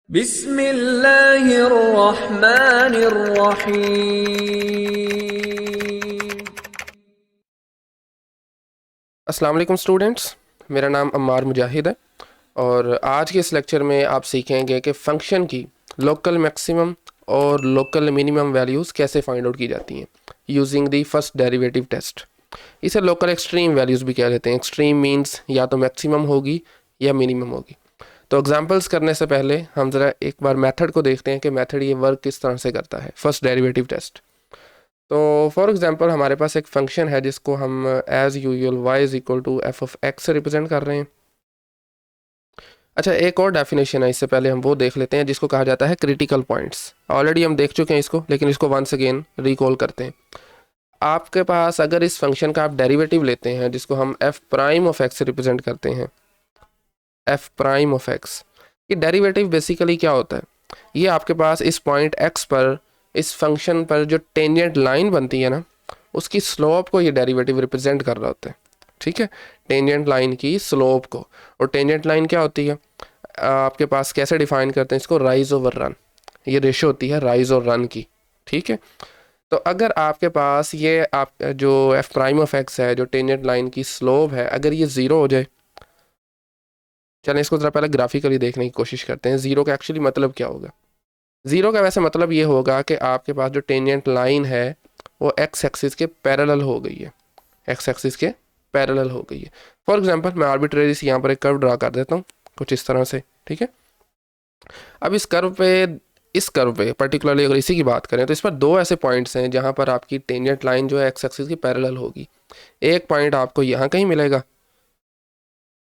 बिस्मिल्लाहिर्रहमानिर्रहीम। अस्सलाम वालेकुम स्टूडेंट्स, मेरा नाम अम्मार मुजाहिद है और आज के इस लेक्चर में आप सीखेंगे कि फ़ंक्शन की लोकल मैक्सिमम और लोकल मिनिमम वैल्यूज़ कैसे फाइंड आउट की जाती हैं using the first derivative test. इसे लोकल एक्सट्रीम वैल्यूज़ भी कह लेते हैं। एक्सट्रीम मींस या तो मैक्सिमम होगी या मिनिमम होगी। तो एग्जांपल्स करने से पहले हम ज़रा एक बार मेथड को देखते हैं कि मेथड ये वर्क किस तरह से करता है फर्स्ट डेरिवेटिव टेस्ट। तो फॉर एग्जांपल हमारे पास एक फंक्शन है जिसको हम as usual y is equal to F of X से रिप्रेजेंट कर रहे हैं। अच्छा, एक और डेफिनेशन है, इससे पहले हम वो देख लेते हैं जिसको कहा जाता है क्रिटिकल पॉइंट्स। ऑलरेडी हम देख चुके हैं इसको, लेकिन इसको वंस अगेन रिकॉल करते हैं। आपके पास अगर इस फंक्शन का आप डेरिवेटिव लेते हैं जिसको हम एफ प्राइम ऑफ एक्स से रिप्रेजेंट करते हैं, एफ प्राइम ऑफ एक्स, ये डेरिवेटिव बेसिकली क्या होता है? ये आपके पास इस पॉइंट एक्स पर इस फंक्शन पर जो टेंजेंट लाइन बनती है ना, उसकी स्लोप को ये डेरिवेटिव रिप्रेजेंट कर रहा होता है। ठीक है, टेंजेंट लाइन की स्लोप को। और टेंजेंट लाइन क्या होती है आपके पास, कैसे डिफाइन करते हैं इसको? Rise over run. ये रेशो होती है राइज और रन की। ठीक है, तो अगर आपके पास ये आप जो एफ प्राइम ऑफ एक्स है, जो टेंजेंट लाइन की स्लोप है, अगर ये ज़ीरो हो जाए, चलें इसको ज़रा पहले ग्राफिकली देखने की कोशिश करते हैं। ज़ीरो का एक्चुअली मतलब क्या होगा? ज़ीरो का वैसे मतलब ये होगा कि आपके पास जो टेंजेंट लाइन है वो एक्स एक्सिस के पैरेलल हो गई है, एक्स एक्सिस के पैरेलल हो गई है। फॉर एग्जांपल मैं आर्बिट्रेरी से यहाँ पर एक कर्व ड्रा कर देता हूँ कुछ इस तरह से। ठीक है, अब इस कर्व पे पर्टिकुलरली अगर इसी की बात करें तो इस पर दो ऐसे पॉइंट्स हैं जहाँ पर आपकी टेंजेंट लाइन जो है एक्स एक्सिस की पैरेलल होगी। एक पॉइंट आपको यहाँ कहीं मिलेगा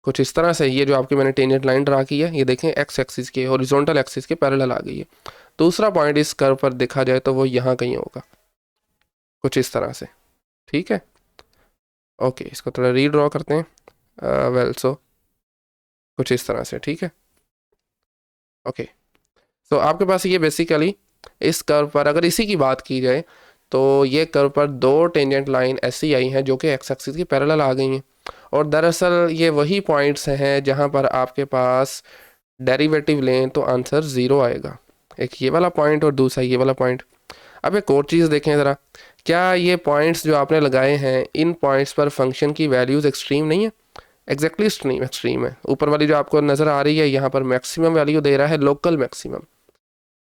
कुछ इस तरह से, ये जो आपकी मैंने टेंजेंट लाइन ड्रा की है, ये देखें एक्स एक्सिस के हॉरिजॉन्टल एक्सिस के पैरेलल आ गई है। दूसरा पॉइंट इस कर्व पर देखा जाए तो वो यहाँ कहीं होगा कुछ इस तरह से। ठीक है, ओके, इसको थोड़ा रीड्रॉ करते हैं। सो कुछ इस तरह से। ठीक है, ओके। तो आपके पास ये बेसिकली इस कर्व पर अगर इसी की बात की जाए तो ये कर्व पर दो टेंजेंट लाइन ऐसी आई हैं जो कि एक्स एक्सिस की पैरेलल आ गई हैं। और दरअसल ये वही पॉइंट्स हैं जहाँ पर आपके पास डेरिवेटिव लें तो आंसर ज़ीरो आएगा। एक ये वाला पॉइंट और दूसरा ये वाला पॉइंट। अब एक और चीज़ देखें ज़रा, क्या ये पॉइंट्स जो आपने लगाए हैं, इन पॉइंट्स पर फंक्शन की वैल्यूज़ एक्सट्रीम नहीं है? एग्जैक्टली एक्सट्रीम है। ऊपर वाली जो आपको नज़र आ रही है यहाँ पर मैक्सिमम वैल्यू दे रहा है लोकल मैक्सिमम।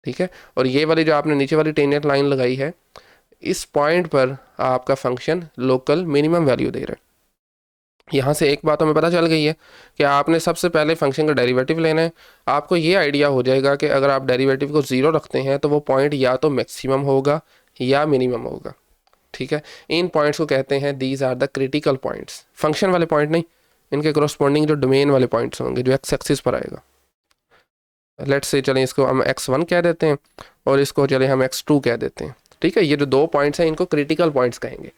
ठीक है, और ये वाली जो आपने नीचे वाली टेंजेंट लाइन लगाई है, इस पॉइंट पर आपका फंक्शन लोकल मिनिमम वैल्यू दे रहा है। यहाँ से एक बात हमें पता चल गई है कि आपने सबसे पहले फंक्शन का डेरिवेटिव लेना है। आपको ये आइडिया हो जाएगा कि अगर आप डेरिवेटिव को ज़ीरो रखते हैं तो वो पॉइंट या तो मैक्सिमम होगा या मिनिमम होगा। ठीक है, इन पॉइंट्स को कहते हैं these are the critical points. Function वाले पॉइंट नहीं, इनके करस्पॉन्डिंग जो डोमेन वाले पॉइंट्स होंगे जो एक्स एक्सिस पर आएगा। लेट्स से चलें इसको हम x1 कह देते हैं और इसको चले हम x2 कह देते हैं। ठीक है, ये जो दो पॉइंट्स हैं इनको क्रिटिकल पॉइंट्स कहेंगे।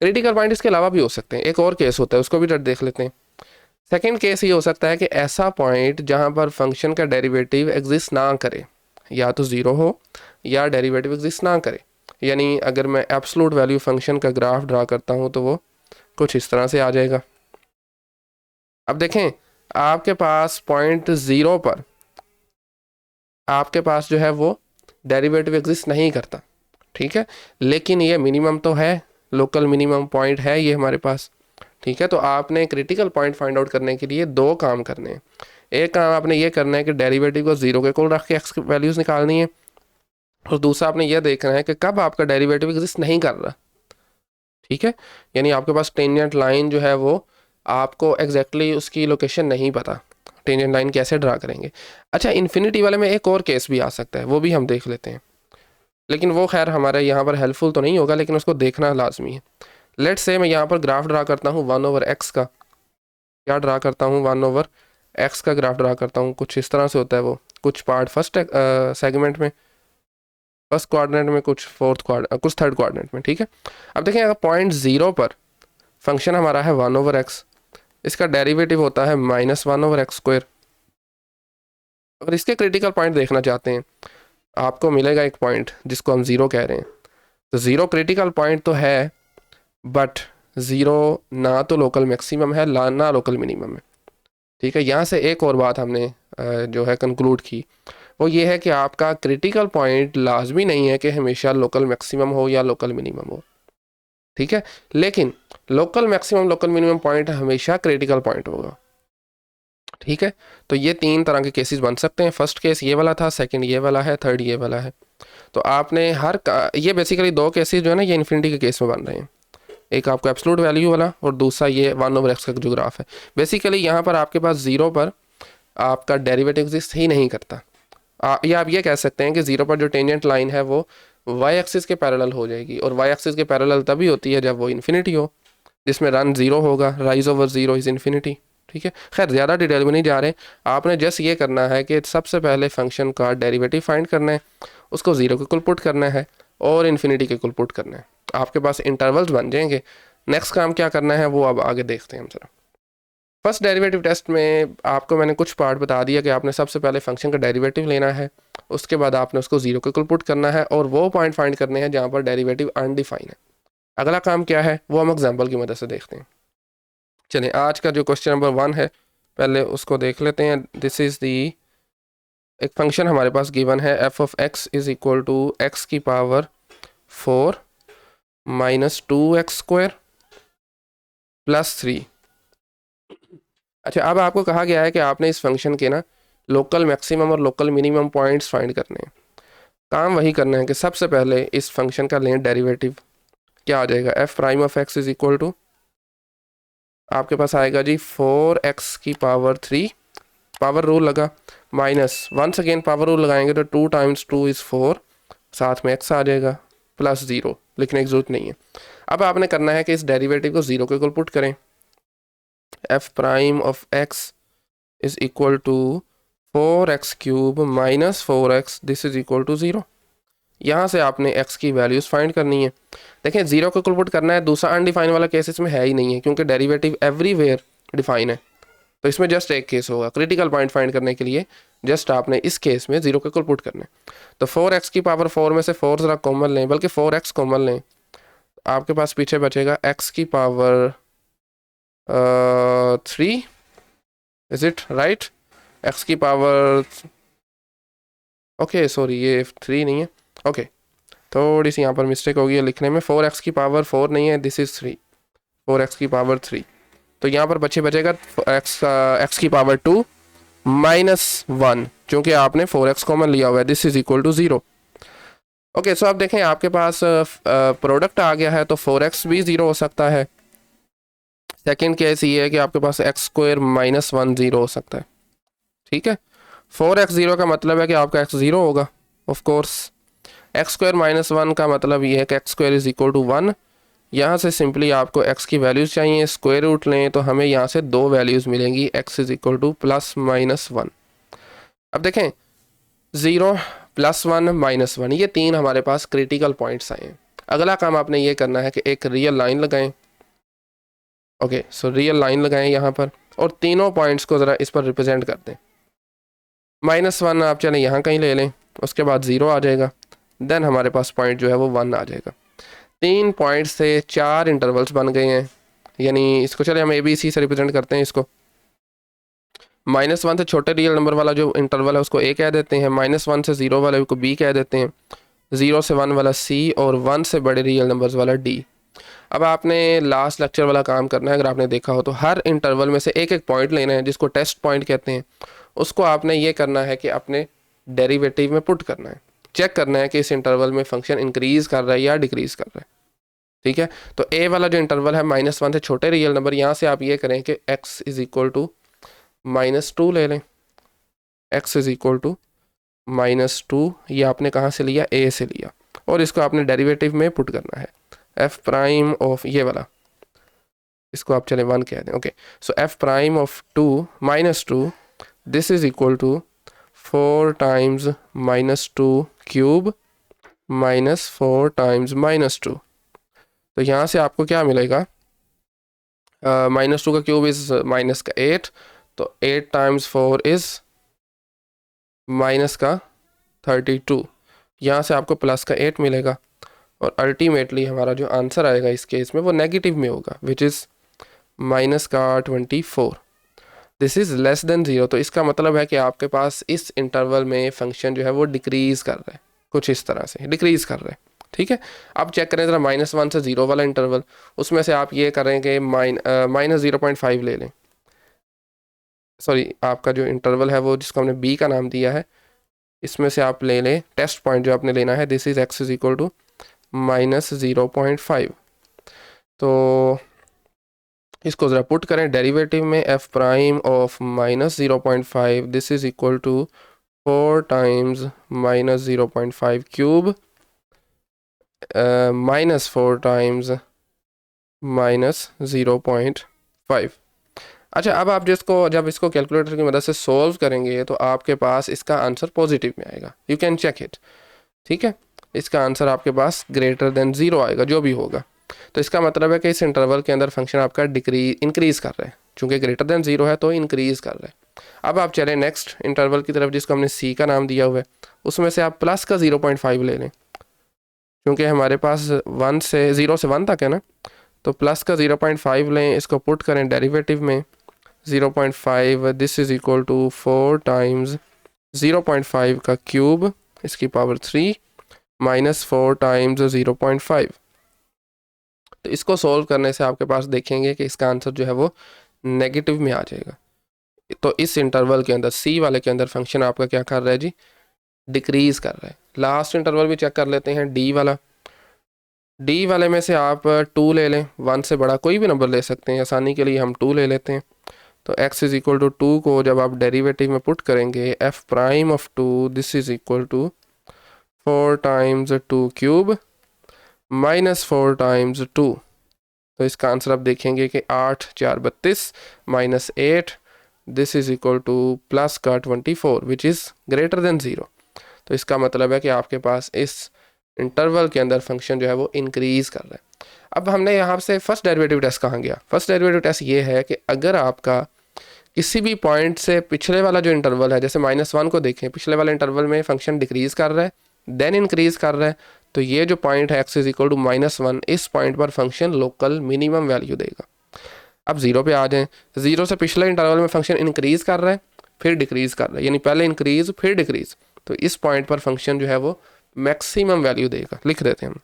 क्रिटिकल पॉइंट इसके अलावा भी हो सकते हैं, एक और केस होता है उसको भी देख लेते हैं। सेकेंड केस ये हो सकता है कि ऐसा पॉइंट जहाँ पर फंक्शन का डेरिवेटिव एग्जिस्ट ना करे, या तो ज़ीरो हो या डेरिवेटिव एग्जिस्ट ना करे। यानी अगर मैं एब्सोल्यूट वैल्यू फंक्शन का ग्राफ ड्रा करता हूँ तो वो कुछ इस तरह से आ जाएगा। अब देखें, आपके पास पॉइंट ज़ीरो पर आपके पास जो है वो डेरिवेटिव एग्जिस्ट नहीं करता। ठीक है, लेकिन ये मिनिमम तो है, लोकल मिनिमम पॉइंट है ये हमारे पास। ठीक है, तो आपने क्रिटिकल पॉइंट फाइंड आउट करने के लिए दो काम करने हैं। एक काम आपने ये करना है कि डेरिवेटिव को ज़ीरो के इक्वल रख के एक्स वैल्यूज़ निकालनी है, और दूसरा आपने ये देखना है कि कब आपका डेरिवेटिव एग्जिस्ट नहीं कर रहा। ठीक है, यानी आपके पास टेंजेंट लाइन जो है वो आपको एग्जैक्टली उसकी लोकेशन नहीं पता, टेंजेंट लाइन कैसे ड्रा करेंगे। अच्छा, इन्फिनिटी वाले में एक और केस भी आ सकता है, वो भी हम देख लेते हैं, लेकिन वो खैर हमारे यहाँ पर हेल्पफुल तो नहीं होगा, लेकिन उसको देखना लाजमी है। लेट्स से मैं यहाँ पर ग्राफ ड्रा करता हूँ 1/x का। क्या ड्रा करता हूँ? 1/x का ग्राफ ड्रा करता हूँ। कुछ इस तरह से होता है वो, कुछ पार्ट फर्स्ट सेगमेंट में, फर्स्ट क्वाड्रेंट में, कुछ कुछ थर्ड क्वाड्रेंट में। ठीक है, अब देखें अगर पॉइंट ज़ीरो पर फंक्शन हमारा है 1/x, इसका डेरिवेटिव होता है -1/x²। अगर इसके क्रिटिकल पॉइंट देखना चाहते हैं, आपको मिलेगा एक पॉइंट जिसको हम ज़ीरो कह रहे हैं। तो ज़ीरो क्रिटिकल पॉइंट तो है, बट ज़ीरो ना तो लोकल मैक्सिमम है ना लोकल मिनिमम है। ठीक है, यहाँ से एक और बात हमने जो है कंक्लूड की, वो ये है कि आपका क्रिटिकल पॉइंट लाजमी नहीं है कि हमेशा लोकल मैक्सिमम हो या लोकल मिनिमम हो, ठीक है, लेकिन local maximum local minimum point हमेशा क्रिटिकल पॉइंट होगा, ठीक है। तो ये 3 तरह के केसेस बन सकते हैं। फर्स्ट केस ये वाला था, सेकंड ये वाला है, थर्ड ये वाला है। तो आपने ये बेसिकली 2 केसेस जो है ना ये इन्फिनिटी के केस में बन रहे हैं, एक आपको एब्सोल्यूट वैल्यू वाला और दूसरा ये 1/x का जो ग्राफ है। बेसिकली यहाँ पर आपके पास 0 पर आपका डेरिवेटिव एग्जिस्ट ही नहीं करता, या आप ये कह सकते हैं कि 0 पर जो टेंजेंट लाइन है वो वाई एक्सिस के पैरेलल हो जाएगी, और वाई एक्सिस के पैरेलल तभी होती है जब वो इन्फिनिटी हो, जिसमें रन 0 होगा, राइज ओवर 0 इज़ इन्फिनिटी, ठीक है। खैर ज़्यादा डिटेल में नहीं जा रहे, आपने जस्ट ये करना है कि सबसे पहले फंक्शन का डेरिवेटिव फाइंड करना है, उसको 0 के कुल पुट करना है और इन्फिनिटी के कुल पुट करना है, आपके पास इंटरवल्स बन जाएंगे। नेक्स्ट काम क्या करना है वो अब आगे देखते हैं हम जरा। फर्स्ट डेरिवेटिव टेस्ट में आपको मैंने कुछ पार्ट बता दिया कि आपने सबसे पहले फंक्शन का डेरिवेटिव लेना है, उसके बाद आपने उसको 0 के कुल पुट करना है और वो पॉइंट फाइंड करने हैं जहाँ पर डेरिवेटिव अनडिफाइन है। अगला काम क्या है वो हम एग्जाम्पल की मदद से देखते हैं। चलिए आज का जो क्वेश्चन नंबर 1 है पहले उसको देख लेते हैं। दिस इज़ दी, एक फंक्शन हमारे पास गिवन है f of x is equal to x की पावर 4 माइनस 2x² प्लस 3। अच्छा, अब आपको कहा गया है कि आपने इस फंक्शन के ना लोकल मैक्सिमम और लोकल मिनिमम पॉइंट्स फाइंड करने हैं। काम वही करना है कि सबसे पहले इस फंक्शन का लें डेरिवेटिव, क्या आ जाएगा, f prime of x is equal to आपके पास आएगा जी 4x की पावर 3, पावर रूल लगा, minus once again power rule लगाएंगे तो 2 टाइम्स 2 इज़ 4, साथ में x आ जाएगा, प्लस 0 लिखने की जरूरत नहीं है। अब आपने करना है कि इस डेरिवेटिव को 0 के इक्वल पुट करें। f prime of x is equal to 4x cube minus 4x, this is equal to 0। यहाँ से आपने x की वैल्यूज़ फाइंड करनी है। देखें 0 को इक्वल पुट करना है, दूसरा अनडिफाइन वाला केस इसमें है ही नहीं है क्योंकि डेरिवेटिव एवरीवेयर डिफाइन है, तो इसमें जस्ट एक केस होगा। क्रिटिकल पॉइंट फाइंड करने के लिए जस्ट आपने इस केस में 0 के इक्वल पुट करना है। तो 4x की पावर 4 में से 4 ज़रा कॉमन लें, बल्कि 4x कॉमन लें, आपके पास पीछे बचेगा x की power 3, is it right, x की पावर, ओके सॉरी ये 3 नहीं है, ओके थोड़ी सी यहाँ पर मिस्टेक होगी लिखने में, 4x की पावर 4 नहीं है, दिस इज़ 3, 4x की पावर 3। तो यहाँ पर बचेगा x की पावर 2 माइनस 1, क्योंकि आपने 4x कॉमन लिया हुआ है, this is equal to 0। Okay so अब देखें आपके पास प्रोडक्ट आ गया है तो 4x भी 0 हो सकता है। सेकेंड केस ये है कि आपके पास x² माइनस 1 0 हो सकता है, ठीक है। 4x 0 का मतलब है कि आपका x 0 होगा ऑफ कोर्स। x² माइनस 1 का मतलब ये है कि x² इज़ इक्वल टू 1। यहाँ से सिंपली आपको x की वैल्यूज़ चाहिए, स्क्वायर रूट लें तो हमें यहाँ से 2 वैल्यूज़ मिलेंगी, x is equal two plus minus 1। अब देखें 0 प्लस 1 माइनस 1 ये 3 हमारे पास क्रिटिकल पॉइंट्स आए हैं। अगला काम आपने ये करना है कि एक रियल लाइन लगाएं। ओके सो रियल लाइन लगाएं यहाँ पर और तीनों पॉइंट्स को ज़रा इस पर रिप्रेजेंट कर दें। -1 आप चलें यहाँ कहीं ले लें, उसके बाद 0 आ जाएगा, देन हमारे पास पॉइंट जो है वो 1 आ जाएगा। 3 पॉइंट से 4 इंटरवल्स बन गए हैं, यानी इसको चले हम ABC से रिप्रेजेंट करते हैं इसको। -1 से छोटे रियल नंबर वाला जो इंटरवल है उसको A कह देते हैं, -1 से 0 वाले को B कह देते हैं, 0 से 1 वाला C और 1 से बड़े रियल नंबर्स वाला D। अब आपने लास्ट लेक्चर वाला काम करना है, अगर आपने देखा हो तो हर इंटरवल में से एक एक पॉइंट लेना है जिसको टेस्ट पॉइंट कहते हैं, उसको आपने ये करना है कि अपने डेरिवेटिव में पुट करना है, चेक करना है कि इस इंटरवल में फंक्शन इंक्रीज़ कर रहा है या डिक्रीज़ कर रहा है, ठीक है। तो A वाला जो इंटरवल है -1 से छोटे रियल नंबर, यहाँ से आप ये करें कि x इज़ इक्वल टू -2 ले लें, x इज़ इक्वल टू -2, ये आपने कहाँ से लिया, A से लिया, और इसको आपने डेरिवेटिव में पुट करना है। f प्राइम ऑफ ये वाला, इसको आप चले 1 कह दें, okay. So f prime of 2 -2, this is equal to 4 times -2 cube minus 4 times -2। तो यहाँ से आपको क्या मिलेगा, -2 का क्यूब इज़ माइनस का 8, तो 8 टाइम्स 4 इज़ माइनस का 32, यहाँ से आपको प्लस का 8 मिलेगा, और अल्टीमेटली हमारा जो आंसर आएगा इस केस में वो नेगेटिव में होगा, विच इज़ माइनस का 24। This is less than zero, तो इसका मतलब है कि आपके पास इस इंटरवल में फंक्शन जो है वो डिक्रीज़ कर रहा है, कुछ इस तरह से डिक्रीज़ कर रहा है। ठीक है, अब चेक करें ज़रा -1 से 0 वाला इंटरवल, उसमें से आप ये करेंगे -0.5 ले लें। सॉरी, आपका जो इंटरवल है वो जिसको हमने बी का नाम दिया है, इसमें से आप ले लें टेस्ट पॉइंट जो आपने लेना है, this is x is equal to -0.5। तो इसको ज़रा पुट करें डेरिवेटिव में, f prime of -0.5 this is equal to 4 times -0.5 cube -4 times -0.5। अच्छा, अब आप जब इसको कैलकुलेटर की मदद से सोल्व करेंगे तो आपके पास इसका आंसर पॉजिटिव में आएगा, यू कैन चेक इट। ठीक है, इसका आंसर आपके पास ग्रेटर देन 0 आएगा, जो भी होगा। तो इसका मतलब है कि इस इंटरवल के अंदर फंक्शन आपका इंक्रीज़ कर रहा है, चूँकि ग्रेटर देन 0 है तो इंक्रीज़ कर रहा है। अब आप चलें नेक्स्ट इंटरवल की तरफ जिसको हमने सी का नाम दिया हुआ है, उसमें से आप प्लस का 0.5 ले लें, क्योंकि हमारे पास 1 से 0 से 1 तक है ना, तो प्लस का 0.5 लें, इसको पुट करें डेरिवेटिव में, 0.5 this is equal to 4 times 0.5 का क्यूब इसकी पावर 3 -4 टाइम्स 0.5। तो इसको सोल्व करने से आपके पास देखेंगे कि इसका आंसर जो है वो नेगेटिव में आ जाएगा। तो इस इंटरवल के अंदर सी वाले के अंदर फंक्शन आपका क्या कर रहा है जी, डिक्रीज़ कर रहा है। लास्ट इंटरवल भी चेक कर लेते हैं, डी वाला। डी वाले में से आप 2 ले लें, 1 से बड़ा कोई भी नंबर ले सकते हैं, आसानी के लिए हम 2 ले लेते हैं। तो x इज़ इक्वल टू 2 को जब आप डेरिवेटिव में पुट करेंगे, f prime of 2 this is equal to 4 times 2 cube -4 times 2। तो इसका आंसर आप देखेंगे कि 8 4 32 -8 this is equal two plus का 24 विच इज़ ग्रेटर देन 0। तो इसका मतलब है कि आपके पास इस इंटरवल के अंदर फंक्शन जो है वो इंक्रीज़ कर रहा है। अब हमने यहाँ से फर्स्ट डेरिवेटिव टेस्ट कहाँ गया, फर्स्ट डेरिवेटिव टेस्ट ये है कि अगर आपका किसी भी पॉइंट से पिछले वाला जो इंटरवल है, जैसे -1 को देखें, पिछले वाले इंटरवल में फंक्शन डिक्रीज़ कर रहा है देन इंक्रीज़ कर रहा है, तो ये जो पॉइंट है x इज इक्वल टू -1, इस पॉइंट पर फंक्शन लोकल मिनिमम वैल्यू देगा। अब 0 पे आ जाएं, 0 से पिछले इंटरवल में फंक्शन इंक्रीज़ कर रहा है फिर डिक्रीज़ कर रहा है, यानी पहले इंक्रीज़ फिर डिक्रीज़, तो इस पॉइंट पर फंक्शन जो है वो मैक्सिमम वैल्यू देगा। लिख देते हैं हम,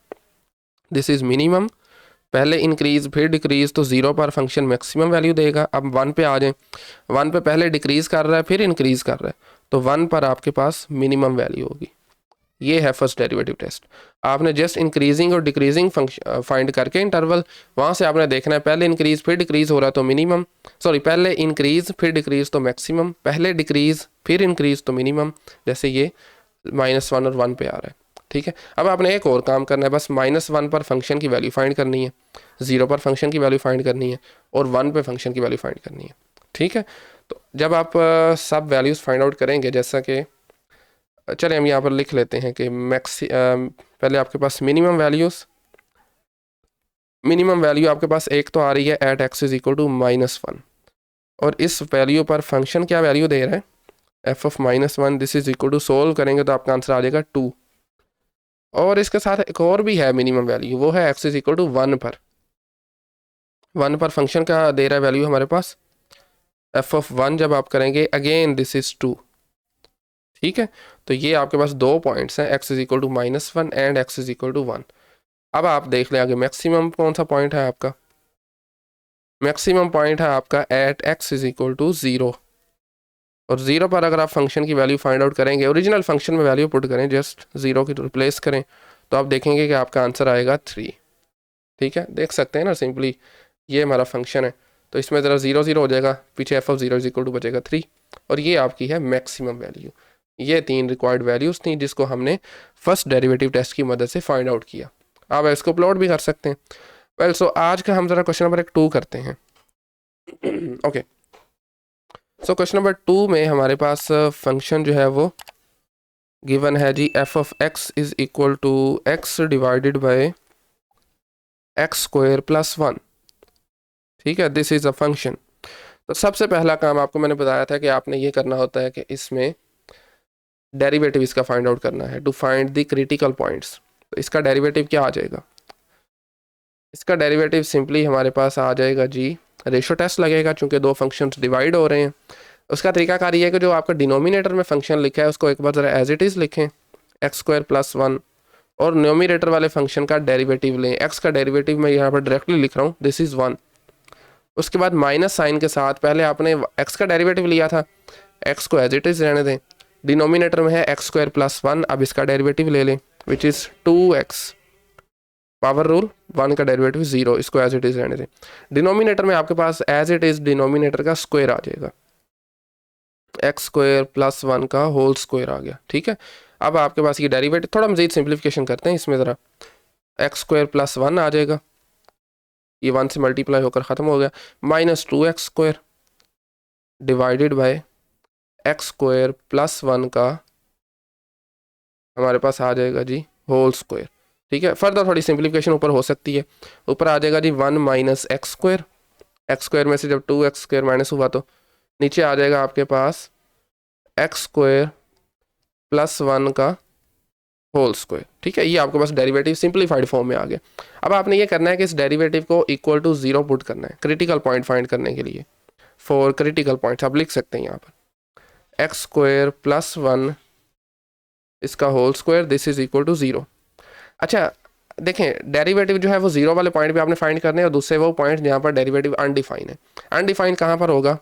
दिस इज़ मिनिमम, पहले इंक्रीज़ फिर डिक्रीज़, तो 0 पर फंक्शन मैक्सिमम वैल्यू देगा। अब 1 पे आ जाएं, 1 पे पहले डिक्रीज़ कर रहा है फिर इंक्रीज़ कर रहा है, तो 1 पर आपके पास मिनिमम वैल्यू होगी। ये है फर्स्ट डेरिवेटिव टेस्ट। आपने जस्ट इंक्रीजिंग और डिक्रीजिंग फंक्शन फाइंड करके इंटरवल, वहाँ से आपने देखना है पहले इंक्रीज़ फिर डिक्रीज़ हो रहा है तो मिनिमम, सॉरी पहले इंक्रीज़ फिर डिक्रीज़ तो मैक्सिमम, पहले डिक्रीज़ फिर इंक्रीज़ तो मिनिमम, जैसे ये -1 और 1 पे आ रहा है। ठीक है, अब आपने एक और काम करना है, बस -1 पर फंक्शन की वैल्यू फाइंड करनी है, 0 पर फंक्शन की वैल्यू फाइंड करनी है और 1 पे फंक्शन की वैल्यू फाइंड करनी है। ठीक है, तो जब आप सब वैल्यूज़ फाइंड आउट करेंगे, जैसा कि चलिए हम यहाँ पर लिख लेते हैं कि पहले आपके पास मिनिमम वैल्यू आपके पास एक तो आ रही है at x is equal to -1, और इस वैल्यू पर फंक्शन क्या वैल्यू दे रहा है, f of -1 this is equal to, solve करेंगे तो आपका आंसर आ जाएगा 2। और इसके साथ एक और भी है मिनिमम वैल्यू, वो है x इज इक्वल टू 1 पर, 1 पर फंक्शन का दे रहा है वैल्यू हमारे पास f ऑफ 1, जब आप करेंगे अगेन दिस इज 2। ठीक है, तो ये आपके पास दो पॉइंट्स हैं, x is equal to -1 and x is equal to 1। अब आप देख लें आगे मैक्सिमम कौन सा पॉइंट है आपका, मैक्सिमम पॉइंट है आपका at x is equal to 0, और 0 पर अगर आप फंक्शन की वैल्यू फाइंड आउट करेंगे, ओरिजिनल फंक्शन में वैल्यू पुट करें, जस्ट 0 की रिप्लेस करें, तो आप देखेंगे कि आपका आंसर आएगा 3। ठीक है, देख सकते हैं ना सिंपली, ये हमारा फंक्शन है, तो इसमें ज़रा 0 0 हो जाएगा, पीछे f of 0 is equal to बचेगा 3, और ये आपकी है मैक्सिमम वैल्यू। ये 3 रिक्वायर्ड वैल्यूज़ थी जिसको हमने फर्स्ट डेरिवेटिव टेस्ट की मदद से फाइंड आउट किया। आप इसको प्लॉट भी कर सकते हैं। वेल सो आज का हम ज़रा क्वेश्चन नंबर 2 करते हैं। ओके, सो क्वेश्चन नंबर 2 में हमारे पास फंक्शन जो है वो गिवन है जी, f of x is equal to x divided by x square plus 1। ठीक है, दिस इज़ अ फंक्शन। तो सबसे पहला काम आपको मैंने बताया था कि आपने ये करना होता है कि इसमें डेरिवेटिव इसका फाइंड आउट करना है, to find the critical points. तो इसका डेरिवेटिव क्या आ जाएगा, इसका डेरिवेटिव सिंपली हमारे पास आ जाएगा जी रेशो टेस्ट लगेगा चूँकि दो फंक्शंस डिवाइड हो रहे हैं। उसका तरीकाकार ये है कि जो आपका डिनोमिनेटर में फंक्शन लिखा है उसको एक बार ज़रा एज इट इज़ लिखें, x² + 1, और न्यूमिनेटर वाले फंक्शन का डेरिवेटिव लें। x का डेरिवेटिव मैं यहाँ पर डायरेक्टली लिख रहा हूँ, दिस इज़ 1। उसके बाद माइनस साइन के साथ पहले आपने x का डेरिवेटिव लिया था, x को एज इट इज़ रहने दें। डिनोमिनेटर में है x² + 1, अब इसका डेरिवेटिव ले लें which is 2x। Power rule, 1 का डेरिवेटिव 0, इसको एज इट इज़ रहने दें। डिनोमिनेटर में आपके पास एज इट इज़ डिनोमिनेटर का स्क्वायर आ जाएगा, x² + 1 का होल स्क्वायर आ गया। ठीक है, अब आपके पास ये डेरिवेटिव, थोड़ा मज़ीद सिंप्लीफिकेशन करते हैं इसमें ज़रा, x² + 1 आ जाएगा, ये 1 से मल्टीप्लाई होकर ख़त्म हो गया, -2x² डिवाइडेड बाय x² + 1 का हमारे पास आ जाएगा जी होल स्क्वायर। ठीक है, फर्दर थोड़ी सिंप्लीफिकेशन ऊपर हो सकती है, ऊपर आ जाएगा जी 1 - x², x² में से जब 2x² माइनस हुआ तो नीचे आ जाएगा आपके पास x² + 1 का होल स्क्वायर। ठीक है, ये आपके पास डेरिवेटिव सिंप्लीफाइड फॉर्म में आ गया। अब आपने ये करना है कि इस डेरिवेटिव को इक्वल टू 0 पुट करना है क्रिटिकल पॉइंट फाइंड करने के लिए। फॉर क्रिटिकल पॉइंट्स आप लिख सकते हैं यहाँ पर x² + 1 इसका whole square, this is equal to 0। अच्छा देखें, डेरिवेटिव जो है वो 0 वाले पॉइंट पे आपने फाइंड करने हैं, और दूसरे वो पॉइंट जहाँ पर डेरिवेटिव अनडिफाइन है। अनडिफाइन कहाँ पर होगा?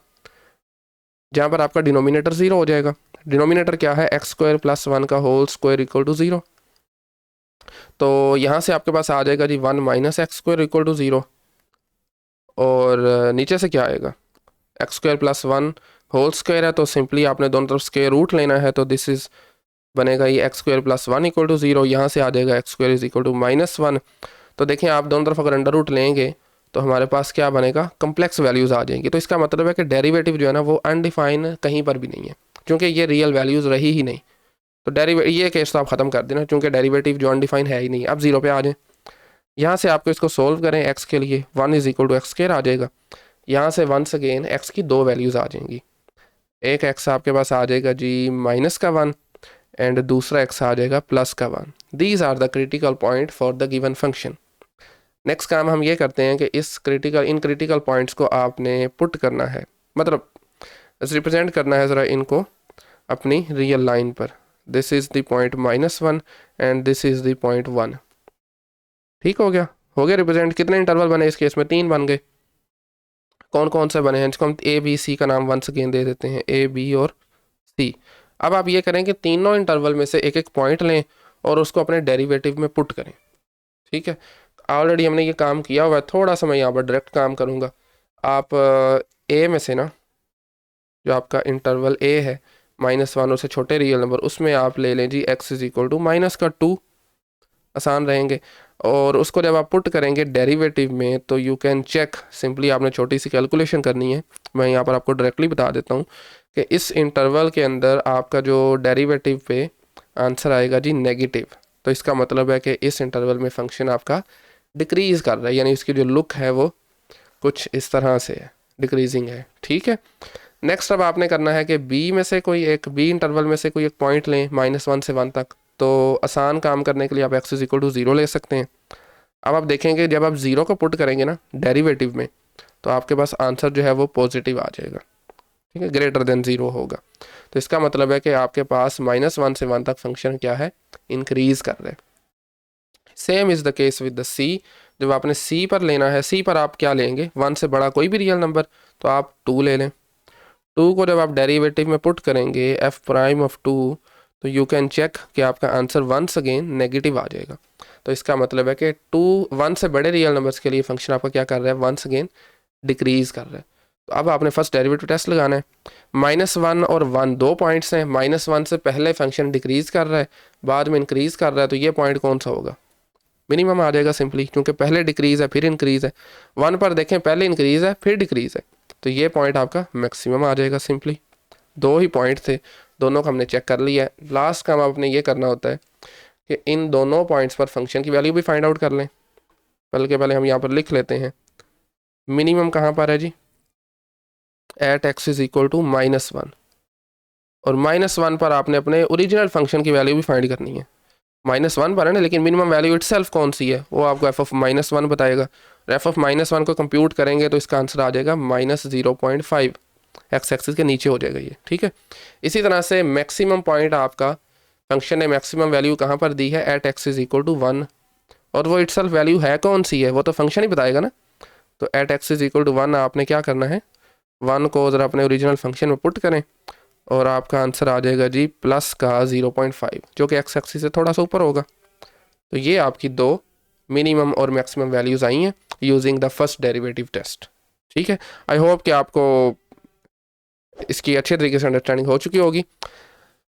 जहाँ पर आपका डिनोमिनेटर 0 हो जाएगा। डिनोमिनेटर क्या है? x² + 1 का होल स्क्वायर इक्वल टू 0। तो यहाँ से आपके पास आ जाएगा जी 1 - x² इक्वल टू 0, और नीचे से क्या आएगा? x² + 1 होल स्क्वायर है तो सिंपली आपने दोनों तरफ स्क्वायर रूट लेना है, तो दिस इज बनेगा ये x² + 1 इक्वल टू 0। यहाँ से आ जाएगा x² इज इक्वल टू -1। तो देखें, आप दोनों तरफ अगर अंडर रूट लेंगे तो हमारे पास क्या बनेगा? कम्प्लेक्स वैल्यूज़ आ जाएंगी। तो इसका मतलब है कि डेरिवेटिव जो है ना वो अनडिफाइन कहीं पर भी नहीं है, क्योंकि ये रियल वैल्यूज़ रही ही नहीं। तो ये केस तो आप ख़त्म कर देना, क्योंकि डेरिवेटिव जो अनडिफाइन है ही नहीं। अब 0 पे आ जाए, यहाँ से आपको इसको सोल्व करें x के लिए, 1 इज इक्वल टू x² आ जाएगा। यहाँ से वंस अगेन x की दो वैल्यूज़ आ जाएंगी, एक x आपके पास आ जाएगा जी -1 एंड दूसरा x आ जाएगा +1। These are the critical point for the given function. Next काम हम ये करते हैं कि इन क्रिटिकल पॉइंट्स को आपने पुट करना है, मतलब रिप्रेजेंट करना है ज़रा इनको अपनी रियल लाइन पर। This is the point -1 and this is the point 1। ठीक हो गया रिप्रेजेंट। कितने इंटरवल बने इस केस में? 3 बन गए। कौन कौन से बने हैं? जिसको हम A B C का नाम वंस अगेन दे देते हैं, A B और C। अब आप ये करें कि तीनों इंटरवल में से एक एक पॉइंट लें और उसको अपने डेरिवेटिव में पुट करें। ठीक है, ऑलरेडी हमने ये काम किया हुआ है, थोड़ा सा मैं यहाँ पर डायरेक्ट काम करूँगा। आप A में से ना, जो आपका इंटरवल A है -1 और से छोटे रियल नंबर, उसमें आप ले लें जी x इज इक्वल टू -2, आसान रहेंगे। और उसको जब आप पुट करेंगे डेरिवेटिव में तो यू कैन चेक, सिंपली आपने छोटी सी कैलकुलेशन करनी है। मैं यहाँ पर आपको डायरेक्टली बता देता हूँ कि इस इंटरवल के अंदर आपका जो डेरिवेटिव पे आंसर आएगा जी नेगेटिव। तो इसका मतलब है कि इस इंटरवल में फंक्शन आपका डिक्रीज़ कर रहा है, यानी इसकी जो लुक है वो कुछ इस तरह से है, डिक्रीजिंग है। ठीक है, नेक्स्ट अब आपने करना है कि बी इंटरवल में से कोई एक पॉइंट लें -1 से 1 तक। तो आसान काम करने के लिए आप x इज इक्वल टू 0 ले सकते हैं। अब आप देखेंगे जब आप 0 को पुट करेंगे ना डेरिवेटिव में, तो आपके पास आंसर जो है वो पॉजिटिव आ जाएगा। ठीक है, ग्रेटर देन 0 होगा। तो इसका मतलब है कि आपके पास -1 से 1 तक फंक्शन क्या है? इंक्रीज कर रहे हैं। Same is the case with the C. जब आपने सी पर लेना है, सी पर आप क्या लेंगे? 1 से बड़ा कोई भी रियल नंबर, तो आप 2 ले लें। 2 को जब आप डेरिवेटिव में पुट करेंगे f'(2), तो यू कैन चेक कि आपका आंसर वंस अगेन नेगेटिव आ जाएगा। तो इसका मतलब है कि 1 से बड़े रियल नंबर्स के लिए फंक्शन आपका क्या कर रहा है? वंस अगेन डिक्रीज कर रहा है। तो अब आपने फर्स्ट डेरिवेटिव टेस्ट लगाना है। -1 और 1 दो पॉइंट्स हैं। -1 से पहले फंक्शन डिक्रीज कर रहा है, बाद में इंक्रीज कर रहा है, तो ये पॉइंट कौन सा होगा? मिनिमम आ जाएगा सिंपली, क्योंकि पहले डिक्रीज है फिर इंक्रीज है। 1 पर देखें, पहले इंक्रीज है फिर डिक्रीज है, तो ये पॉइंट आपका मैक्सिमम आ जाएगा। सिंपली दो ही पॉइंट थे, दोनों को हमने चेक कर लिया है। लास्ट काम आपने ये करना होता है कि इन दोनों पॉइंट्स पर फंक्शन की वैल्यू भी फाइंड आउट कर लें। पहले हम यहाँ पर लिख लेते हैं, मिनिमम कहाँ पर है जी? At x is equal to -1, और -1 पर आपने अपने ओरिजिनल फंक्शन की वैल्यू भी फाइंड करनी है। -1 पर है ना, लेकिन मिनिमम वैल्यू इटसेल्फ कौन सी है वो आपको f(-1) बताएगा। f(-1) को कंप्यूट करेंगे तो इसका आंसर आ जाएगा -0.5, एक्स एक्सिस के नीचे हो जाएगा ये, ठीक है। इसी तरह से मैक्सिमम पॉइंट आपका फंक्शन ने मैक्सिमम वैल्यू कहाँ पर दी है, at x is equal to 1, और वो इटसेल्फ वैल्यू है कौन सी है वो तो फंक्शन ही बताएगा ना। तो at x is equal to 1 आपने क्या करना है, 1 को ज़रा अपने ओरिजिनल फंक्शन में पुट करें और आपका आंसर आ जाएगा जी प्लस का 0.5, जो कि एक्स एक्सिस से थोड़ा सा ऊपर होगा। तो ये आपकी दो मिनिमम और मैक्सिमम वैल्यूज़ आई हैं using the first derivative test, ठीक है। आई होप कि आपको इसकी अच्छे तरीके से अंडरस्टैंडिंग हो चुकी होगी।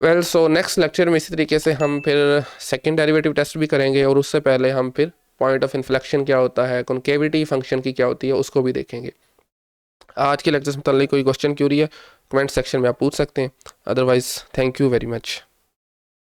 वेल सो नेक्स्ट लेक्चर में इसी तरीके से हम फिर सेकंड डेरिवेटिव टेस्ट भी करेंगे, और उससे पहले हम फिर पॉइंट ऑफ इन्फ्लेक्शन क्या होता है, कॉन्केविटी फंक्शन की क्या होती है, उसको भी देखेंगे। आज के लेक्चर से मुताल्लिक कोई क्वेश्चन क्यूरी है कमेंट सेक्शन में आप पूछ सकते हैं, otherwise thank you very much.